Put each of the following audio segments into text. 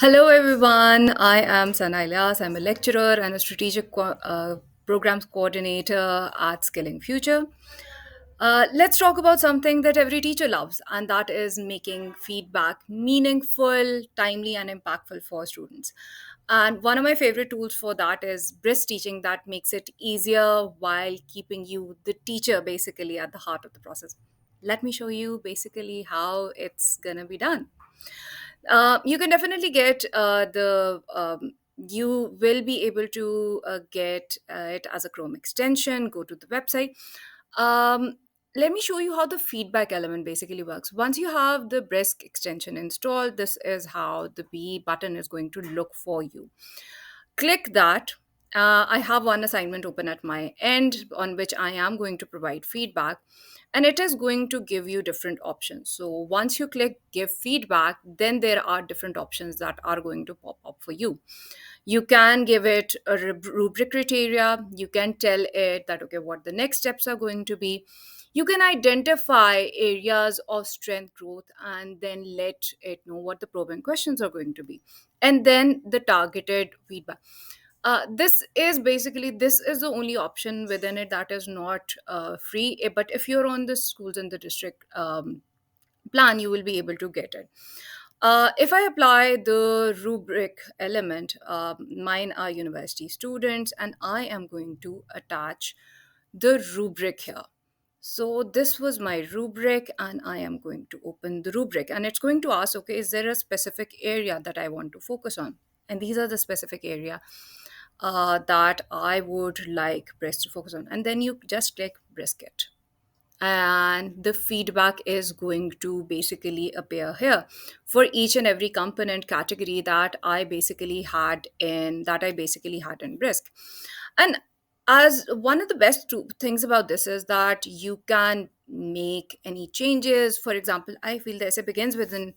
Hello, everyone. I am Sanaa Ilyas. I'm a lecturer and a strategic programs coordinator at Skilling Future. Let's talk about something that every teacher loves, and that is making feedback meaningful, timely, and impactful for students. And one of my favorite tools for that is Brisk Teaching, that makes it easier while keeping you, the teacher, basically at the heart of the process. Let me show you basically how it's gonna be done. You can definitely get you will be able to get it as a Chrome extension. Go to the website. Um, Let me show you how the feedback element basically works. Once you have the Brisk extension installed, this is how the B button is going to look for you. Click that. I have one assignment open at my end on which I am going to provide feedback, and it is going to give you different options. So once you click give feedback, then there are different options that are going to pop up for you. You can give it a rubric criteria. You can tell it that, okay, what the next steps are going to be. You can identify areas of strength growth and then let it know what the probing questions are going to be. And then the targeted feedback. This is the only option within it that is not free. But if you're on the schools in the district plan, you will be able to get it. If I apply the rubric element, mine are university students, and I am going to attach the rubric here. So this was my rubric, and I am going to open the rubric, and it's going to ask, okay, is there a specific area that I want to focus on? And these are the specific area that I would like Brisk to focus on. And then you just click Brisket, and the feedback is going to basically appear here for each and every component category that I basically had in Brisk. And as one of the best things about this is that you can make any changes. For example, I feel the essay begins with an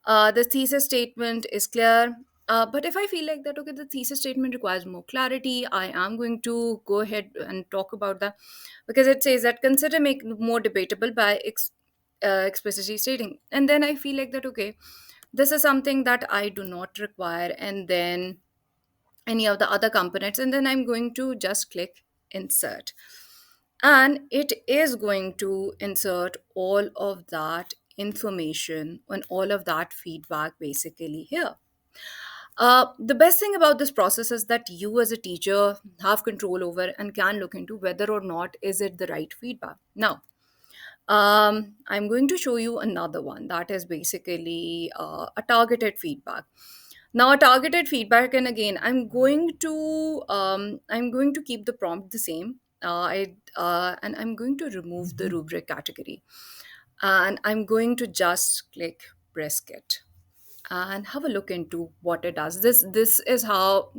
the thesis statement is clear. But if I feel like that, okay, the thesis statement requires more clarity, I am going to go ahead and talk about that, because it says that consider make more debatable by explicitly stating. And then I feel like that, okay, this is something that I do not require, and then any of the other components, and then I'm going to just click insert, and it is going to insert all of that information and all of that feedback basically here. The best thing about this process is that you as a teacher have control over and can look into whether or not is it the right feedback. Now, I'm going to show you another one that is basically a targeted feedback. Now, a targeted feedback, and again, I'm going to keep the prompt the same. And I'm going to remove the rubric category, and I'm going to just click brisket and have a look into what it does. This is how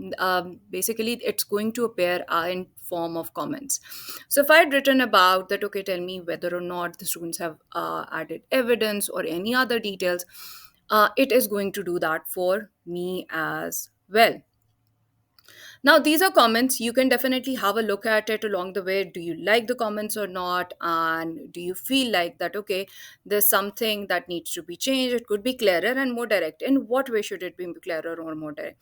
basically it's going to appear in form of comments. So if I'd written about that, okay, tell me whether or not the students have added evidence or any other details, it is going to do that for me as well. Now, these are comments. You can definitely have a look at it along the way. Do you like the comments or not? And do you feel like that, okay, there's something that needs to be changed? It could be clearer and more direct. In what way should it be clearer or more direct?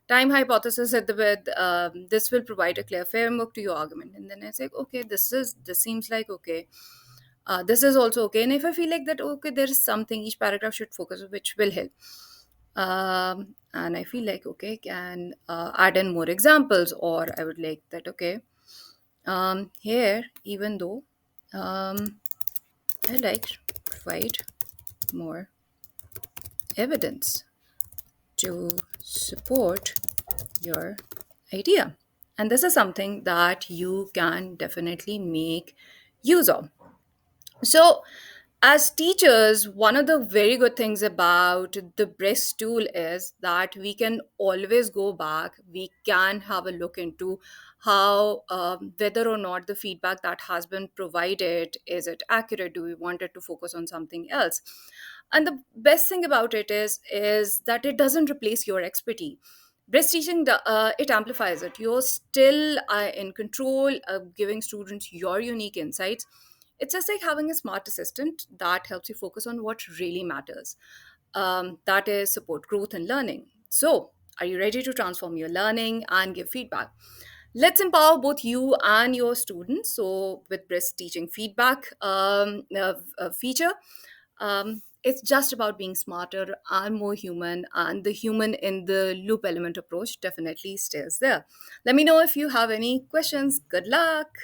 Time hypothesis at the with this will provide a clear framework to your argument. And then I say, okay, this seems like okay. This is also okay. And if I feel like that, okay, there is something each paragraph should focus on, which will help. And I feel like, okay, can add in more examples, or I would like that, okay, here, even though I like to provide more evidence to support your idea. And this is something that you can definitely make use of. So, as teachers, one of the very good things about the Brisk tool is that we can always go back. We can have a look into how whether or not the feedback that has been provided, is it accurate? Do we want it to focus on something else? And the best thing about it is that it doesn't replace your expertise. Brisk teaching, it amplifies it. You're still in control of giving students your unique insights. It's just like having a smart assistant that helps you focus on what really matters. That is support growth and learning. So, are you ready to transform your learning and give feedback? Let's empower both you and your students. So, with Brisk Teaching Feedback feature, it's just about being smarter and more human, and the human in the loop element approach definitely stays there. Let me know if you have any questions. Good luck.